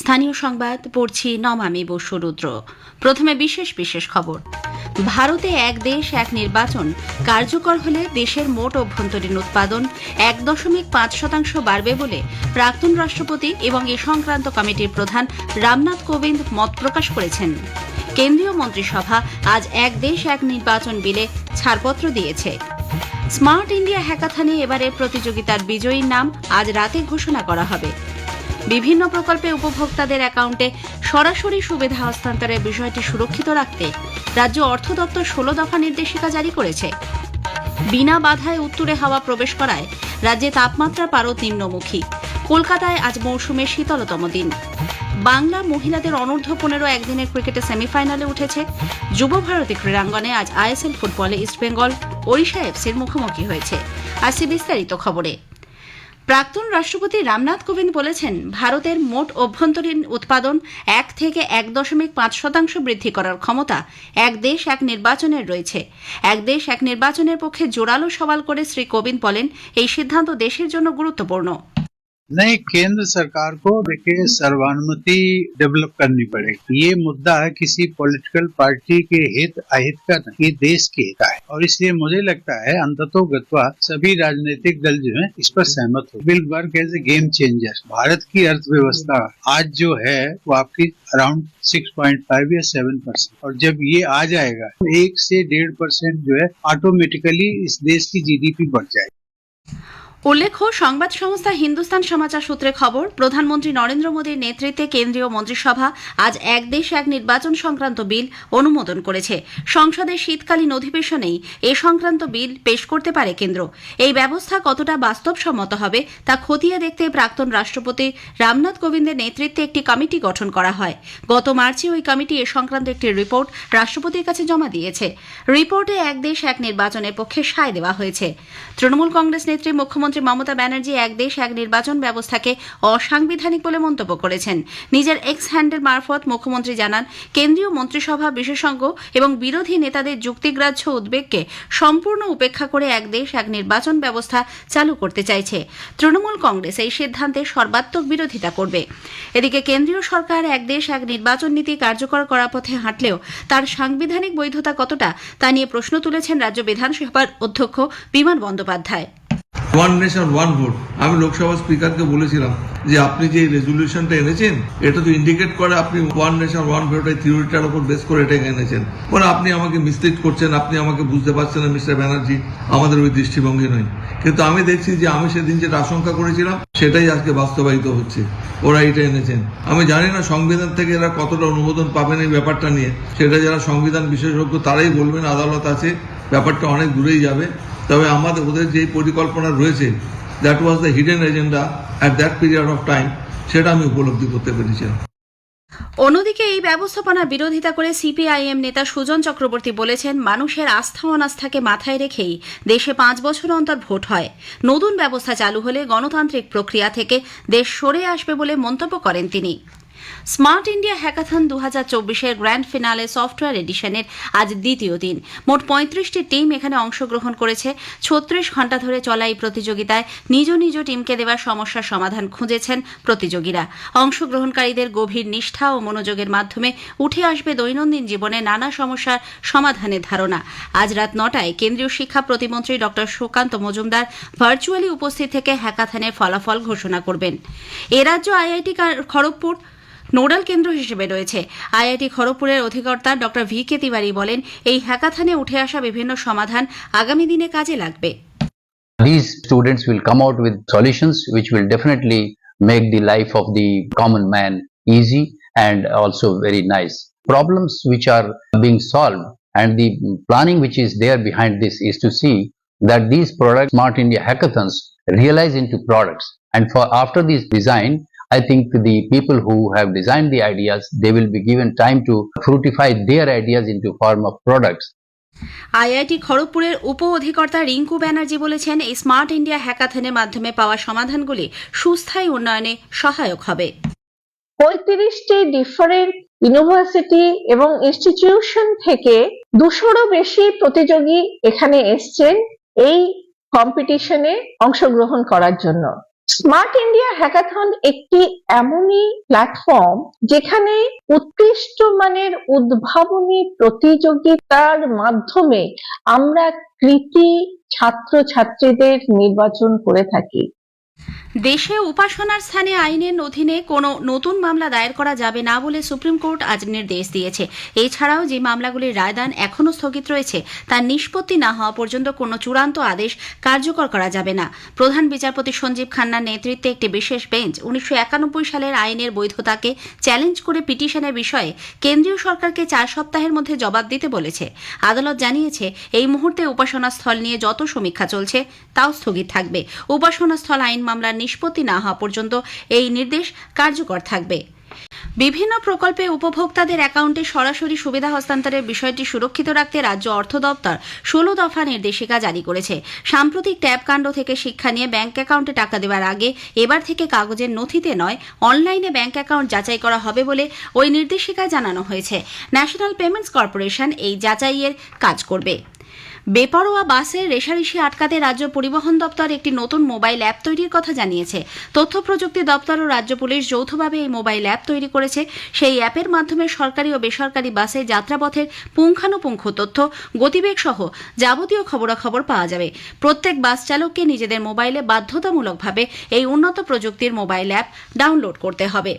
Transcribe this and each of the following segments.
স্থানীয় সংবাদ পড়ছি নমামি বসুরুদ্র। প্রথমে বিশেষ বিশেষ খবর। ভারতে এক দেশ এক নির্বাচন কার্যকর হলে দেশের মোট অভ্যন্তরীণ উৎপাদন 1.5% বাড়বে বলে প্রাক্তন রাষ্ট্রপতি এবং এ সংক্রান্ত কমিটির প্রধান রামনাথ কোবিন্দ মত প্রকাশ করেছেন। কেন্দ্রীয় মন্ত্রিসভা আজ এক দেশ এক নির্বাচন বিলে ছাড়পত্র দিয়েছে। স্মার্ট ইন্ডিয়া হ্যাকাথনে এবারের প্রতিযোগিতার বিজয়ীর নাম আজ রাতে ঘোষণা করা হবে। বিভিন্ন প্রকল্পে উপভোক্তাদের অ্যাকাউন্টে সরাসরি সুবিধা হস্তান্তরের বিষয়টি সুরক্ষিত রাখতে রাজ্য অর্থ দপ্তর 16 দফা নির্দেশিকা জারি করেছে। বিনা বাধায় উত্তরে হাওয়া প্রবেশ করায় রাজ্যে তাপমাত্রা পারদ নিম্নমুখী। কলকাতায় আজ মৌসুমের শীতলতম দিন। বাংলা মহিলাদের অনূর্ধ্ব 15 একদিনের ক্রিকেটে সেমিফাইনালে উঠেছে। যুব ভারতী ক্রীড়াঙ্গনে আজ আইএসএল ফুটবলে ইস্টবেঙ্গল ওড়িশা এফসির মুখোমুখি হয়েছে। আসছে বিস্তারিত খবরে। প্রাক্তন রাষ্ট্রপতি রামনাথ কোবিন্দ বলেছেন, ভারতের মোট অভ্যন্তরীণ উৎপাদন 1 থেকে 1.5% বৃদ্ধি করার ক্ষমতা এক দেশ এক নির্বাচনের রয়েছে। এক দেশ এক নির্বাচনের পক্ষে জোরালো সওয়াল করে শ্রী কোবিন্দ বলেন, এই সিদ্ধান্ত দেশের জন্য গুরুত্বপূর্ণ। नहीं, केंद्र सरकार को देखिए सर्वानुमति डेवलप करनी पड़ेगी। ये मुद्दा किसी पॉलिटिकल पार्टी के हित अहित का नहीं, ये देश के हित है और इसलिए मुझे लगता है अंततोगत्वा सभी राजनीतिक दल जो है इस पर सहमत हो। Will work as a game changer. Bharat की अर्थव्यवस्था आज जो है वो आपकी अराउंड 6.5 या 7%, और जब ये आ जाएगा तो 1 से 1.5% जो है ऑटोमेटिकली इस देश की जीडीपी बढ़ जाएगी। উল্লেখ্য, সংবাদ সংস্থা হিন্দুস্তান সমাচার সূত্রে খবর, প্রধানমন্ত্রী নরেন্দ্র মোদীর নেতৃত্বে কেন্দ্রীয় মন্ত্রিসভা আজ এক দেশ এক নির্বাচন সংক্রান্ত বিল অনুমোদন করেছে। সংসদের শীতকালীন অধিবেশনেই এ সংক্রান্ত বিল পেশ করতে পারে কেন্দ্র। এই ব্যবস্থা কতটা বাস্তবসম্মত হবে তা খতিয়ে দেখতে প্রাক্তন রাষ্ট্রপতি রামনাথ কোবিন্দের নেতৃত্বে একটি কমিটি গঠন করা হয়। গত মার্চে ওই কমিটি এ সংক্রান্ত একটি রিপোর্ট রাষ্ট্রপতির কাছে জমা দিয়েছে। রিপোর্টে এক দেশ এক নির্বাচনের পক্ষে সায় দেওয়া হয়েছে। তৃণমূল কংগ্রেস নেত্রী মুখ্যমন্ত্রী মমতা ব্যানার্জি এক দেশ এক নির্বাচন ব্যবস্থাকে অসাংবিধানিক বলে মন্তব্য করেছেন। নিজের এক্স হ্যান্ডেল মারফত মুখ্যমন্ত্রী জানান, কেন্দ্রীয় মন্ত্রিসভা বিশেষজ্ঞ এবং বিরোধী নেতাদের যুক্তিগ্রাহ্য উদ্বেগকে সম্পূর্ণ উপেক্ষা করে এক দেশ এক নির্বাচন ব্যবস্থা চালু করতে চাইছে। তৃণমূল কংগ্রেস এই সিদ্ধান্তের সর্বাত্মক বিরোধিতা করবে। এদিকে কেন্দ্রীয় সরকার এক দেশ এক নির্বাচন নীতি কার্যকর করার পথে হাঁটলেও তার সাংবিধানিক বৈধতা কতটা তা নিয়ে প্রশ্ন তুলেছেন রাজ্য বিধানসভার অধ্যক্ষ বিমান Bandyopadhyay. One nation one vote, আমি লোকসভা স্পিকারকে বলেছিলাম যে আপনি যে রেজলিউশনটা এনেছেন এটা তো ইন্ডিকেট করে আপনি ওয়ান নেশন ওয়ান ভোট এই থিওরিটার উপর বেস করে এটা এনেছেন। মানে আপনি আমাকে মিসলিড করছেন, আপনি আমাকে বুঝতে পারছেন না মিস্টার ব্যানার্জি, আমাদের ওই দৃষ্টিভঙ্গি নয়। কিন্তু আমি দেখছি যে আমি সেদিন যেটা আশঙ্কা করেছিলাম সেটাই আজকে বাস্তবায়িত হচ্ছে। ওরা এটা এনেছেন। আমি জানি না সংবিধান থেকে এরা কতটা অনুমোদন পাবেন এই ব্যাপারটা নিয়ে, সেটা যারা সংবিধান বিশেষজ্ঞ তারাই বলবেন, আদালত আছে, ব্যাপারটা অনেক দূরেই যাবে। তবে আমাদের ওদের যে পরিকল্পনা রয়েছে, that was the hidden agenda at that period of time, সেটা আমি উপলব্ধি করতে পেরেছিলাম। অন্যদিকে এই ব্যবস্থাপনার বিরোধিতা করে সিপিআইএম নেতা সুজন চক্রবর্তী বলেছেন, মানুষের আস্থা অনাস্থাকে মাথায় রেখেই দেশে 5 বছর অন্তর ভোট হয়। নতুন ব্যবস্থা চালু হলে গণতান্ত্রিক প্রক্রিয়া থেকে দেশ সরে আসবে বলে মন্তব্য করেন তিনি। স্মার্ট ইন্ডিয়া হ্যাকাথন 2024-এর গ্র্যান্ড ফিনালে সফটওয়্যার এডিশনের আজ দ্বিতীয় দিন। মোট 35টি টিম এখানে অংশগ্রহণ করেছে। 36 ঘণ্টা ধরে চলা এই প্রতিযোগিতায় নিজ নিজ টিমকে দেওয়া সমস্যার সমাধান খুঁজেছেন প্রতিযোগীরা। অংশগ্রহণকারীদের গভীর নিষ্ঠা ও মনোযোগের মাধ্যমে উঠে আসবে দৈনন্দিন জীবনে নানা সমস্যার সমাধানের ধারণা। আজ রাত 9টায় কেন্দ্রীয় শিক্ষা প্রতিমন্ত্রী ড সুকান্ত মজুমদার ভার্চুয়ালি উপস্থিত থেকে হ্যাকাথনের ফলাফল ঘোষণা করবেন। এ রাজ্য আইআইটি খড়গপুর নোডাল কেন্দ্র হিসেবে রয়েছে। আইআইটি খড়গপুরের অধিকর্তা ড ভি কে তিওয়ারি বলেন, এই হ্যাকাথনে উঠে আসা বিভিন্ন সমাধান আগামী দিনে কাজে লাগবে। These students will come out with solutions which will definitely make the life of the common man easy and also very nice. Problems which are being solved and the planning which is there behind this is to see that these products, Smart India hackathons, realize into products. And for after this design, I think the people who have designed the ideas, they will be given time to fructify their ideas into form of products. IIT খড়গপুরের উপ অধিকর্তা রিঙ্কু ব্যানার্জি বলেছেন, এই smart India হ্যাকাথনের মাধ্যমে পাওয়া সমাধানগুলি সুস্থায়ী উন্নয়নে সহায়ক হবে। 35টি ডিফারেন্ট ইউনিভার্সিটি এবং ইনস্টিটিউশন থেকে 200-রও বেশি প্রতিযোগী এখানে এসছেন এই কম্পিটিশনে অংশগ্রহণ করার জন্য। স্মার্ট ইন্ডিয়া হ্যাকাথন একটি এমনই প্ল্যাটফর্ম যেখানে উৎকৃষ্ট মানের উদ্ভাবনী প্রতিযোগিতার মাধ্যমে আমরা কৃতী ছাত্রছাত্রীদের নির্বাচন করে থাকি। দেশে উপাসনার স্থানে আইনের অধীনে কোনো নতুন মামলা দায়ের করা যাবে না বলে সুপ্রিম কোর্ট আজ নির্দেশ দিয়েছে। এছাড়াও যে মামলাগুলির রায়দান এখনও স্থগিত রয়েছে তার নিষ্পত্তি না হওয়া পর্যন্ত কোনো চূড়ান্ত আদেশ কার্যকর করা যাবে না। প্রধান বিচারপতি সঞ্জীব খান্নার নেতৃত্বে একটি বিশেষ বেঞ্চ 1991 সালের আইনের বৈধতাকে চ্যালেঞ্জ করে পিটিশনের বিষয়ে কেন্দ্রীয় সরকারকে 4 সপ্তাহের মধ্যে জবাব দিতে বলেছে। আদালত জানিয়েছে এই মুহূর্তে উপাসনা স্থল নিয়ে যত সমীক্ষা চলছে তাও স্থগিত থাকবে। উপাসনা স্থল আইন মামলার নিষ্পত্তি না হওয়া পর্যন্ত এই নির্দেশ কার্যকর থাকবে। বিভিন্ন প্রকল্পে উপভোক্তাদের অ্যাকাউন্টে সরাসরি সুবিধা হস্তান্তরের বিষয়টি সুরক্ষিত রাখতে রাজ্য অর্থ দপ্তর 16 দফা নির্দেশিকা জারি করেছে। সাম্প্রতিক ট্যাব কাণ্ড থেকে শিক্ষা নিয়ে ব্যাংক অ্যাকাউন্টে টাকা দেওয়ার আগে এবার থেকে কাগজের নথিতে নয় অনলাইনে ব্যাংক অ্যাকাউন্ট যাচাই করা হবে বলে ওই নির্দেশিকায় জানানো হয়েছে। ন্যাশনাল পেমেন্টস কর্পোরেশন এই যাচাইয়ের কাজ করবে। বেপরোয়া বাসের রেষারেষি আটকাতে রাজ্য পরিবহন দপ্তর একটি নতুন মোবাইল অ্যাপ তৈরির কথা জানিয়েছে। তথ্য প্রযুক্তি দপ্তর ও রাজ্য পুলিশ যৌথভাবে এই মোবাইল অ্যাপ তৈরি করেছে। সেই অ্যাপের মাধ্যমে সরকারি ও বেসরকারি বাসে যাত্রাপথের পুঙ্খানুপুঙ্খ তথ্য, গতিবেগ সহ যাবতীয় খবরাখবর পাওয়া যাবে। প্রত্যেক বাস চালককে নিজেদের মোবাইলে বাধ্যতামূলকভাবে এই উন্নত প্রযুক্তির মোবাইল অ্যাপ ডাউনলোড করতে হবে।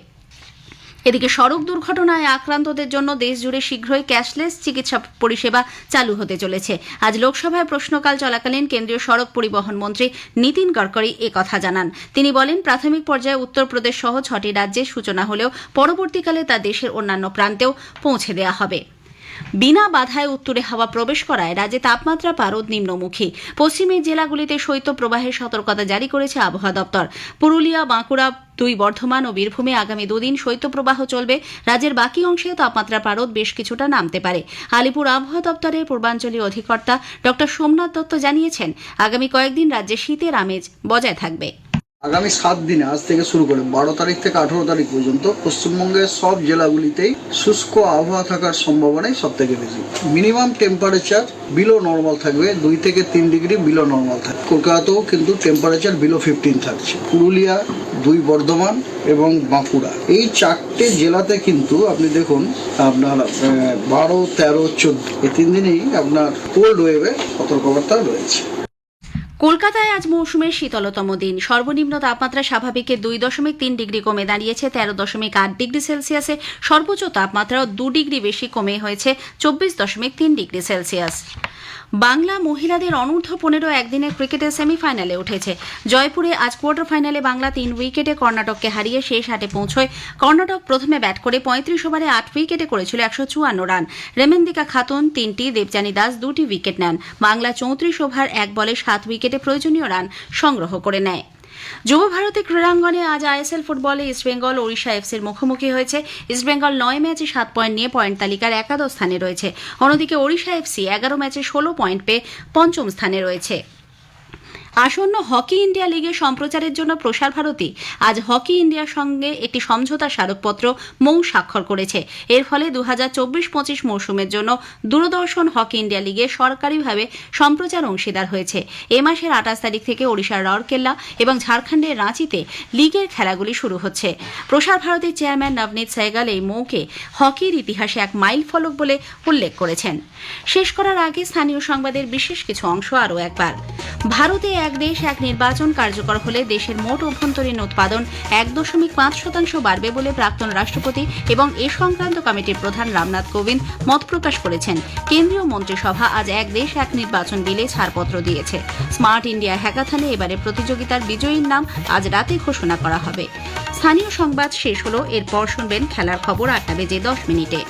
এদিকে সড়ক দুর্ঘটনায় আক্রান্তদের জন্য দেশজুড়ে শীঘ্রই ক্যাশলেস চিকিৎসা পরিষেবা চালু হতে চলেছে। আজ লোকসভায় প্রশ্নকাল চলাকালীন কেন্দ্রীয় সড়ক পরিবহন মন্ত্রী নীতিন গডকরি একথা জানান। তিনি বলেন, প্রাথমিক পর্যায়ে উত্তরপ্রদেশ সহ 6টি রাজ্যে সূচনা হলেও পরবর্তীকালে তা দেশের অন্যান্য প্রান্তেও পৌঁছে দেওয়া হবে। বিনা বাধায় উত্তরে হাওয়া প্রবেশ করায় রাজ্যে তাপমাত্রা পারদ নিম্নমুখী। পশ্চিমের জেলাগুলিতে শৈত্যপ্রবাহের সতর্কতা জারি করেছে আবহাওয়া দপ্তর। পুরুলিয়া, বাঁকুড়া, 2 বর্ধমান ও বীরভূমে আগামী 2 দিন শৈত্যপ্রবাহ চলবে। রাজ্যের বাকি অংশে তাপমাত্রা পারদ বেশ কিছুটা নামতে পারে। আলিপুর আবহাওয়া দপ্তরের পূর্বাঞ্চলীয় অধিকর্তা ডক্টর সোমনাথ দত্ত জানিয়েছেন, আগামী কয়েকদিন রাজ্যে শীতের আমেজ বজায় থাকবে। আগামী 7 দিনে আজ থেকে শুরু করে 12 তারিখ থেকে 18 তারিখ পর্যন্ত পশ্চিমবঙ্গের সব জেলাগুলিতেই শুষ্ক আবহাওয়া থাকার সম্ভাবনাই সব থেকে বেশি। মিনিমাম টেম্পারেচার বিলো নর্মাল থাকবে, 2 থেকে 3 ডিগ্রি বিলো নর্মাল থাকবে। কলকাতাতেও কিন্তু টেম্পারেচার বিলো 15 থাকছে। পুরুলিয়া, 2 বর্ধমান এবং বাঁকুড়া, এই 4টে জেলাতে কিন্তু আপনি দেখুন আপনার 12, 13, 14 এই 3 দিনেই আপনার কোল্ড ওয়েভের সতর্কবার্তা রয়েছে। কলকাতায় আজ মৌসুমের শীতলতম দিন। সর্বনিম্ন তাপমাত্রা স্বাভাবিকের 2.3 ডিগ্রি কমে দাঁড়িয়েছে 13.8 ডিগ্রি সেলসিয়াসে। সর্বোচ্চ তাপমাত্রাও 2 ডিগ্রি বেশি কমে হয়েছে 24.3 ডিগ্রি সেলসিয়াস। বাংলা মহিলাদের অনূর্ধ্ব 15 একদিনের ক্রিকেটের সেমিফাইনালে উঠেছে। জয়পুরে আজ কোয়ার্টার ফাইনালে বাংলা 3 উইকেটে কর্ণাটককে হারিয়ে শেষ 8-এ পৌঁছয়। কর্ণাটক প্রথমে ব্যাট করে 35 ওভারে 8 উইকেটে করেছিল 154 রান। রেমেন্দিকা খাতুন 3টি, দেবযানী দাস 2টি উইকেট নেন। বাংলা 34 ওভার 1 বলে 7 উইকেটে প্রয়োজনীয় রান সংগ্রহ করে নেয়। যুব ভারতী ক্রীড়াঙ্গনে আজ আইএসএল ফুটবলে ইস্টবেঙ্গল ওড়িশা এফসির মুখোমুখি হয়েছে। ইস্টবেঙ্গল 9 ম্যাচে 7 পয়েন্ট নিয়ে পয়েন্ট তালিকার একাদশ স্থানে রয়েছে। অন্যদিকে ওড়িশা এফসি 11 ম্যাচে 16 পয়েন্ট পেয়ে পঞ্চম স্থানে রয়েছে। আসন্ন হকি ইন্ডিয়া লিগের সম্প্রচারের জন্য প্রসার ভারতী আজ হকি ইন্ডিয়ার সঙ্গে একটি সমঝোতা স্মারকপত্র স্বাক্ষর করেছে। এর ফলে 2024-25 মৌসুমের জন্য দূরদর্শন হকি ইন্ডিয়া লিগে সরকারিভাবে সম্প্রচার অংশীদার হয়েছে। এ মাসের 28 তারিখ থেকে ওড়িশার রাউরকেলা এবং ঝাড়খণ্ডের রাঁচিতে লিগের খেলাগুলি শুরু হচ্ছে। প্রসার ভারতীর চেয়ারম্যান নবনীত সহগল এই মৌকে হকির ইতিহাসে এক মাইল ফলক বলে উল্লেখ করেছেন। শেষ করার আগে স্থানীয় সংবাদের বিশেষ কিছু অংশ আরও একবার। ভারতে এক দেশ এক নির্বাচন কার্যকর হলে দেশের মোট অভ্যন্তরীণ উৎপাদন 1.5% বাড়বে বলে প্রাক্তন রাষ্ট্রপতি এবং এ সংক্রান্ত কমিটির প্রধান রামনাথ কোবিন্দ মত প্রকাশ করেছেন। কেন্দ্রীয় মন্ত্রিসভা আজ এক দেশ এক নির্বাচন বিলে ছাড়পত্র দিয়েছে। স্মার্ট ইন্ডিয়া হ্যাকাথনে এবারে প্রতিযোগিতার বিজয়ীর নাম আজ রাতে ঘোষণা করা হবে। স্থানীয় সংবাদ শেষ হলো। এরপর শুনবেন খেলার খবর 8টা বেজে 10 মিনিটে।